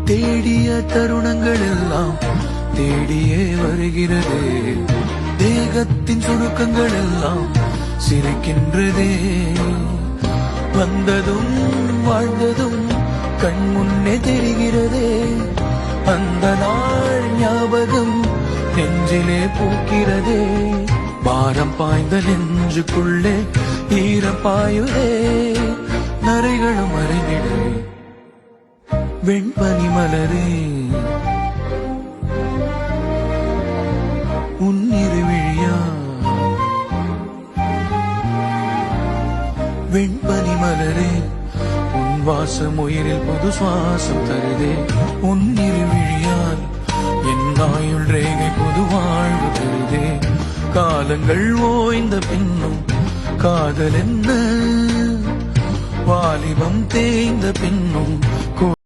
தேடிய தருணங்கள் எல்லாம் தேடியே வருகிறதே. தேகத்தின் சுருக்கங்கள் எல்லாம் சிரிக்கின்றதே. வந்ததும் வாழ்ந்ததும் கண் முன்னே தெரிகிறதே. அந்த நாள் ஞாபகம் நெஞ்சிலே பூக்கிறதே. பாரம் பாய்ந்த நெஞ்சுக்குள்ளே ஈரம் பாயுதே. நரைகளும் மறைந்திடே வெண்பனி மலரே உன்னிரு விழியா. வெண்பனி மலரே உன் வாசம் உயிரில் புது சுவாசம் தருதே. உன்னிரு விழியால் என் ஆயுள் ரேகை புது வாழ்வு தருதே. காலங்கள் ஓய்ந்த பின்னும் காதல் என்ன, வாலிபம் தேய்ந்த பின்னும்